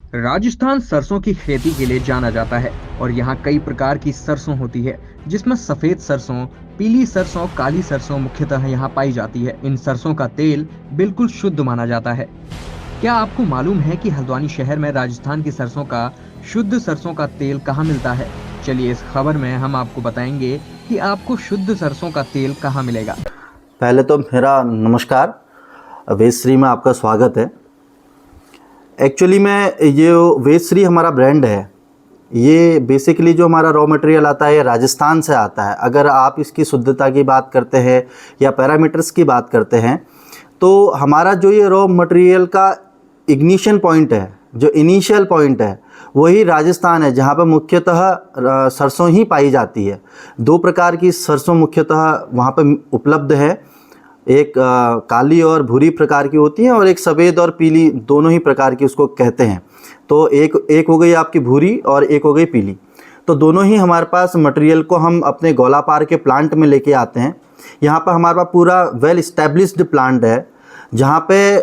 राजस्थान सरसों की खेती के लिए जाना जाता है और यहाँ कई प्रकार की सरसों होती है, जिसमें सफेद सरसों, पीली सरसों, काली सरसों मुख्यतः यहाँ पाई जाती है। इन सरसों का तेल बिल्कुल शुद्ध माना जाता है। क्या आपको मालूम है कि हल्द्वानी शहर में राजस्थान की सरसों का शुद्ध सरसों का तेल कहाँ मिलता है? चलिए इस खबर में हम आपको बताएंगे कि आपको शुद्ध सरसों का तेल कहाँ मिलेगा। पहले तो मेरा नमस्कार, वेदश्री में आपका स्वागत है। एक्चुअली में ये वेदश्री हमारा ब्रांड है। ये बेसिकली जो हमारा रॉ मटेरियल आता है ये राजस्थान से आता है। अगर आप इसकी शुद्धता की बात करते हैं या पैरामीटर्स की बात करते हैं तो हमारा जो ये रॉ मटेरियल का इग्निशन पॉइंट है, जो इनिशियल पॉइंट है, वही राजस्थान है, जहाँ पर मुख्यतः सरसों ही पाई जाती है। दो प्रकार की सरसों मुख्यतः वहाँ पर उपलब्ध है। एक काली और भूरी प्रकार की होती है और एक सफ़ेद और पीली, दोनों ही प्रकार की उसको कहते हैं। तो एक हो गई आपकी भूरी और एक हो गई पीली। तो दोनों ही हमारे पास मटेरियल को हम अपने गोलापार के प्लांट में लेके आते हैं। यहाँ पर हमारे पास पूरा वेल इस्टेब्लिश्ड प्लांट है, जहाँ पे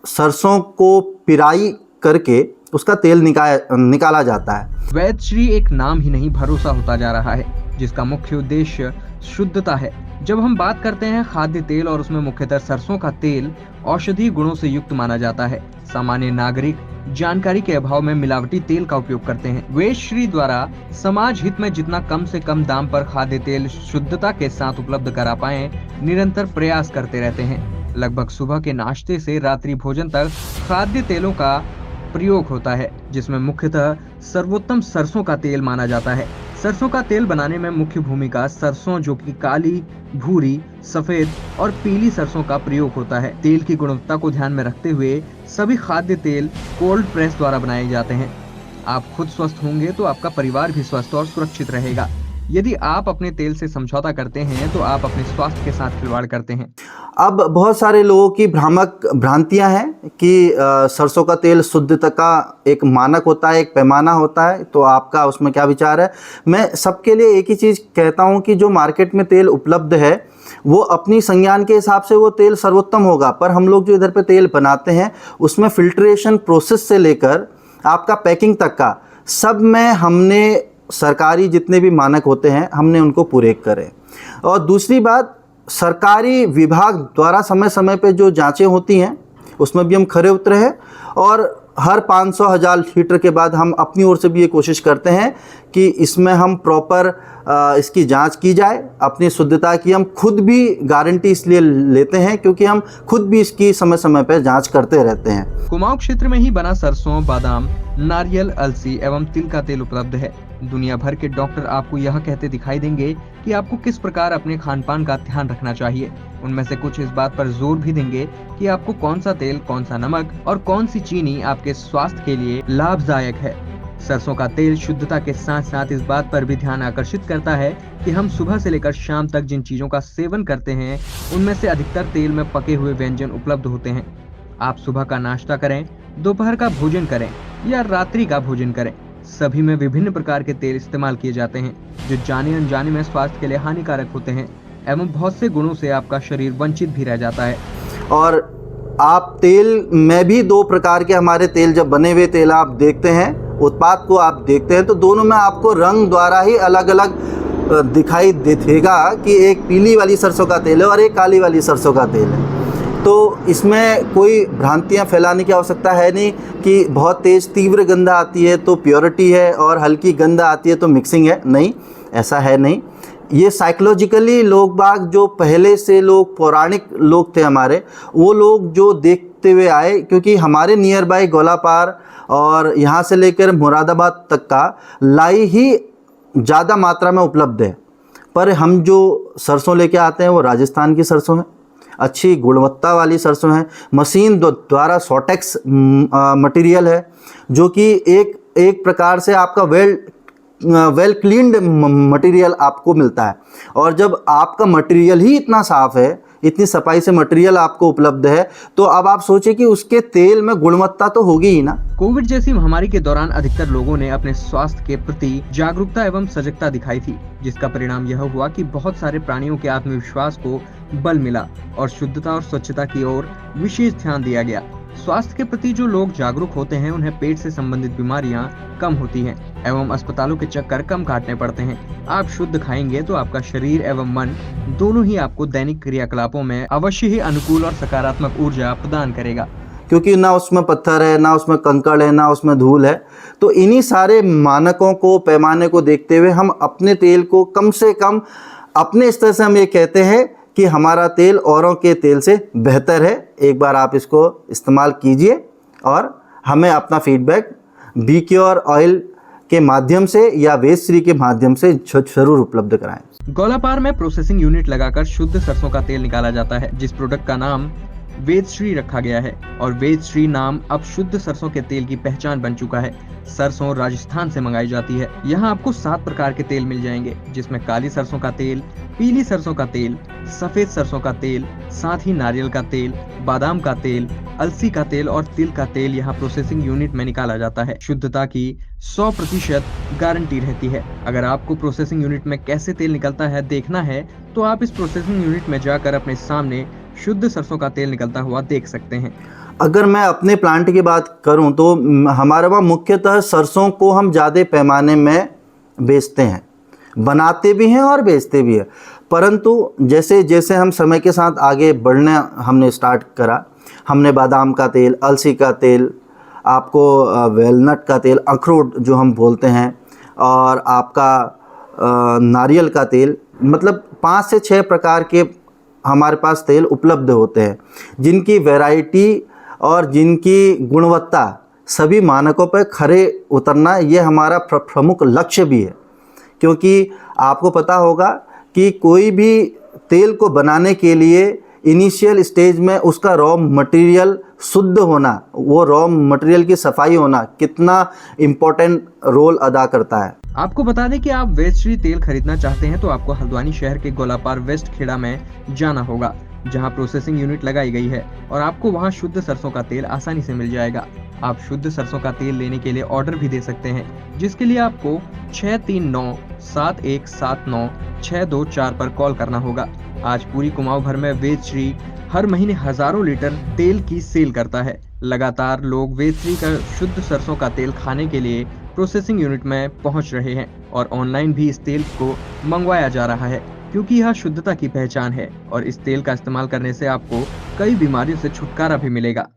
सरसों को पिराई करके उसका तेल निकाला जाता है। वैदश्री एक नाम ही नहीं, भरोसा होता जा रहा है, जिसका मुख्य उद्देश्य शुद्धता है। जब हम बात करते हैं खाद्य तेल और उसमें मुख्यतः सरसों का तेल औषधीय गुणों से युक्त माना जाता है। सामान्य नागरिक जानकारी के अभाव में मिलावटी तेल का उपयोग करते हैं। वेदश्री द्वारा समाज हित में जितना कम से कम दाम पर खाद्य तेल शुद्धता के साथ उपलब्ध करा पाए, निरंतर प्रयास करते रहते हैं। लगभग सुबह के नाश्ते से रात्रि भोजन तक खाद्य तेलों का प्रयोग होता है, जिसमें मुख्यतः सर्वोत्तम सरसों का तेल माना जाता है। सरसों का तेल बनाने में मुख्य भूमिका सरसों, जो कि काली, भूरी, सफेद और पीली सरसों का प्रयोग होता है। तेल की गुणवत्ता को ध्यान में रखते हुए सभी खाद्य तेल कोल्ड प्रेस द्वारा बनाए जाते हैं। आप खुद स्वस्थ होंगे तो आपका परिवार भी स्वस्थ और सुरक्षित रहेगा। यदि आप अपने तेल से समझौता करते हैं तो आप अपने स्वास्थ्य के साथ खिलवाड़ करते हैं। अब बहुत सारे लोगों की भ्रामक भ्रांतियां हैं कि सरसों का तेल शुद्धता का एक मानक होता है, एक पैमाना होता है। तो आपका उसमें क्या विचार है? मैं सबके लिए एक ही चीज़ कहता हूं कि जो मार्केट में तेल उपलब्ध है वो अपनी संज्ञान के हिसाब से वो तेल सर्वोत्तम होगा, पर हम लोग जो इधर पे तेल बनाते हैं उसमें फिल्ट्रेशन प्रोसेस से लेकर आपका पैकिंग तक का सब में हमने सरकारी जितने भी मानक होते हैं हमने उनको पूरे करें। और दूसरी बात, सरकारी विभाग द्वारा समय समय पे जो जांचें होती हैं उसमें भी हम खरे उतरे हैं और हर 500,000 लीटर के बाद हम अपनी ओर से भी ये कोशिश करते हैं कि इसमें हम प्रॉपर इसकी जांच की जाए। अपनी शुद्धता की हम खुद भी गारंटी इसलिए लेते हैं क्योंकि हम खुद भी इसकी समय समय पर जांच करते रहते हैं। कुमाऊं क्षेत्र में ही बना सरसों, बादाम, नारियल, अलसी एवं तिल का तेल उपलब्ध है। दुनिया भर के डॉक्टर आपको यह कहते दिखाई देंगे कि आपको किस प्रकार अपने खान पान का ध्यान रखना चाहिए। उनमें से कुछ इस बात पर जोर भी देंगे कि आपको कौन सा तेल, कौन सा नमक और कौन सी चीनी आपके स्वास्थ्य के लिए लाभदायक है। सरसों का तेल शुद्धता के साथ साथ इस बात पर भी ध्यान आकर्षित करता है कि हम सुबह से लेकर शाम तक जिन चीजों का सेवन करते हैं उनमें से अधिकतर तेल में पके हुए व्यंजन उपलब्ध होते हैं। आप सुबह का नाश्ता करें, दोपहर का भोजन करें या रात्रि का भोजन करें, सभी में विभिन्न प्रकार के तेल इस्तेमाल किए जाते हैं जो जाने अनजाने में स्वास्थ्य के लिए हानिकारक होते हैं एवं बहुत से गुणों से आपका शरीर वंचित भी रह जाता है। और आप तेल में भी दो प्रकार के हमारे तेल, जब बने हुए तेल आप देखते हैं, उत्पाद को आप देखते हैं तो दोनों में आपको रंग द्वारा ही अलग अलग दिखाई देगा कि एक पीली वाली सरसों का तेल है और एक काली वाली सरसों का तेल है। तो इसमें कोई भ्रांतियां फैलाने की आवश्यकता है नहीं कि बहुत तेज़ तीव्र गंध आती है तो प्योरिटी है और हल्की गंध आती है तो मिक्सिंग है। नहीं, ऐसा है नहीं। ये साइकोलॉजिकली लोग बाग, जो पहले से लोग पौराणिक लोग थे हमारे, वो लोग जो देखते हुए आए, क्योंकि हमारे नियर बाय गोलापार और यहाँ से लेकर मुरादाबाद तक का लाई ही ज़्यादा मात्रा में उपलब्ध है। पर हम जो सरसों लेके आते हैं वो राजस्थान की सरसों है, अच्छी गुणवत्ता वाली सरसों है, मशीन द्वारा सॉटेक्स मटेरियल है, जो कि एक प्रकार से आपका वेल क्लीन्ड मटेरियल आपको मिलता है। और जब आपका मटेरियल ही इतना साफ़ है, इतनी सफाई से मटेरियल आपको उपलब्ध है, तो अब आप सोचिए कि उसके तेल में गुणवत्ता तो होगी ही ना। कोविड जैसी महामारी के दौरान अधिकतर लोगों ने अपने स्वास्थ्य के प्रति जागरूकता एवं सजगता दिखाई थी, जिसका परिणाम यह हुआ कि बहुत सारे प्राणियों के आत्मविश्वास को बल मिला और शुद्धता और स्वच्छता की ओर विशेष ध्यान दिया गया। स्वास्थ्य के प्रति जो लोग जागरूक होते हैं उन्हें पेट से संबंधित बीमारियां कम होती हैं एवं अस्पतालों के चक्कर कम काटने पड़ते हैं। आप शुद्ध खाएंगे तो आपका शरीर एवं मन दोनों ही आपको दैनिक क्रियाकलापों में अवश्य ही अनुकूल और सकारात्मक ऊर्जा प्रदान करेगा। क्योंकि ना उसमें पत्थर है, ना उसमें कंकड़ है, ना उसमें धूल है। तो इन्हीं सारे मानकों को, पैमाने को देखते हुए हम अपने तेल को कम से कम अपने स्तर से हम ये कहते हैं कि हमारा तेल औरों के तेल से बेहतर है। एक बार आप इसको इस्तेमाल कीजिए और हमें अपना फीडबैक बीक्योर ऑयल के माध्यम से या वेदश्री के माध्यम से जरूर उपलब्ध कराएं। गौलापार में प्रोसेसिंग यूनिट लगाकर शुद्ध सरसों का तेल निकाला जाता है, जिस प्रोडक्ट का नाम वेदश्री रखा गया है और वेदश्री नाम अब शुद्ध सरसों के तेल की पहचान बन चुका है। सरसों राजस्थान से मंगाई जाती है। यहाँ आपको 7 प्रकार के तेल मिल जाएंगे, जिसमें काली सरसों का तेल, पीली सरसों का तेल, सफेद सरसों का तेल, साथ ही नारियल का तेल, बादाम का तेल, अलसी का तेल और तिल का तेल यहाँ प्रोसेसिंग यूनिट में निकाला जाता है। शुद्धता की 100% गारंटी रहती है। अगर आपको प्रोसेसिंग यूनिट में कैसे तेल निकलता है देखना है तो आप इस प्रोसेसिंग यूनिट में जाकर अपने सामने शुद्ध सरसों का तेल निकलता हुआ देख सकते हैं। अगर मैं अपने प्लांट की बात करूं तो हमारे वहाँ मुख्यतः सरसों को हम ज़्यादा पैमाने में बेचते हैं, बनाते भी हैं और बेचते भी हैं। परंतु जैसे जैसे हम समय के साथ आगे बढ़ने हमने स्टार्ट करा, हमने बादाम का तेल, अलसी का तेल, आपको वेलनट का तेल, अखरोट जो हम बोलते हैं, और आपका नारियल का तेल, मतलब 5 से 6 प्रकार के हमारे पास तेल उपलब्ध होते हैं, जिनकी वैरायटी और जिनकी गुणवत्ता सभी मानकों पर खरे उतरना ये हमारा प्रमुख लक्ष्य भी है। क्योंकि आपको पता होगा कि कोई भी तेल को बनाने के लिए इनिशियल स्टेज में उसका रॉ मटेरियल शुद्ध होना, वो रॉ मटेरियल की सफाई होना कितना इम्पोर्टेंट रोल अदा करता है। आपको बता दें कि आप वेदश्री तेल खरीदना चाहते हैं तो आपको हल्द्वानी शहर के गौलापार वेस्ट खेड़ा में जाना होगा, जहां प्रोसेसिंग यूनिट लगाई गई है और आपको वहां शुद्ध सरसों का तेल आसानी से मिल जाएगा। आप शुद्ध सरसों का तेल लेने के लिए ऑर्डर भी दे सकते हैं, जिसके लिए आपको 6397179624 पर कॉल करना होगा। आज पूरी कुमाऊं भर में वेदश्री हर महीने हजारों लीटर तेल की सेल करता है। लगातार लोग वेदश्री का शुद्ध सरसों का तेल खाने के लिए प्रोसेसिंग यूनिट में पहुंच रहे हैं और ऑनलाइन भी इस तेल को मंगवाया जा रहा है, क्योंकि यह शुद्धता की पहचान है और इस तेल का इस्तेमाल करने से आपको कई बीमारियों से छुटकारा भी मिलेगा।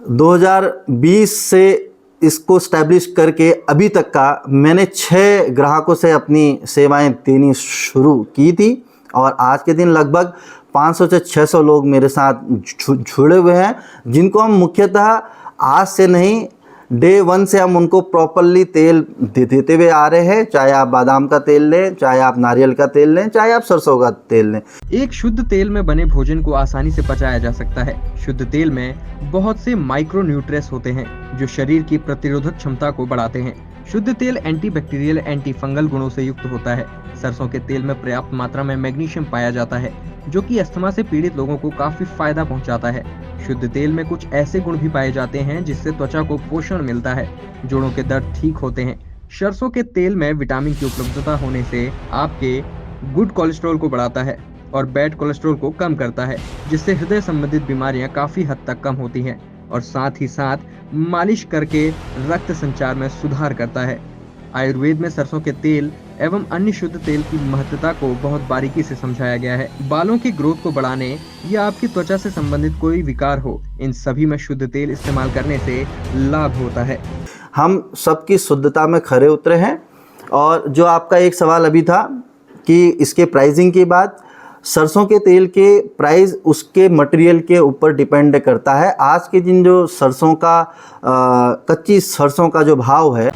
2020 से इसको स्टैब्लिश करके अभी तक का मैंने 6 ग्राहकों से अपनी सेवाएं देनी शुरू की थी और आज के दिन लगभग 500 से 600 लोग मेरे साथ जुड़े हुए हैं, जिनको हम मुख्यतः आज से नहीं, डे 1 से हम उनको प्रॉपरली तेल देते हुए आ रहे हैं। चाहे आप बादाम का तेल लें, चाहे आप नारियल का तेल लें, चाहे आप सरसों का तेल लें। एक शुद्ध तेल में बने भोजन को आसानी से पचाया जा सकता है। शुद्ध तेल में बहुत से माइक्रो न्यूट्रिएंट्स होते हैं जो शरीर की प्रतिरोधक क्षमता को बढ़ाते हैं। शुद्ध तेल एंटीबैक्टीरियल, एंटी फंगल गुणों से युक्त होता है। सरसों के तेल में पर्याप्त मात्रा में मैग्नीशियम पाया जाता है, जो कि अस्थमा से पीड़ित लोगों को काफी फायदा पहुंचाता है। शुद्ध तेल में कुछ ऐसे गुण भी पाए जाते हैं जिससे त्वचा को पोषण मिलता है, जोड़ों के दर्द ठीक होते हैं। सरसों के तेल में विटामिन की उपलब्धता होने से आपके गुड कोलेस्ट्रॉल को बढ़ाता है और बैड कोलेस्ट्रॉल को कम करता है, जिससे हृदय संबंधित बीमारियां काफी हद तक कम होती हैं और साथ ही साथ मालिश करके रक्त संचार में सुधार करता है। आयुर्वेद में सरसों के तेल एवं अन्य शुद्ध तेल की महत्वता को बहुत बारीकी से समझाया गया है। बालों की ग्रोथ को बढ़ाने या आपकी त्वचा से संबंधित कोई विकार हो, इन सभी में शुद्ध तेल इस्तेमाल करने से लाभ होता है। हम सबकी शुद्धता में खरे उतरे हैं। और जो आपका एक सवाल अभी था कि इसके प्राइसिंग की बात, सरसों के तेल के प्राइस उसके मटेरियल के ऊपर डिपेंड करता है। आज के दिन जो सरसों का कच्ची सरसों का जो भाव है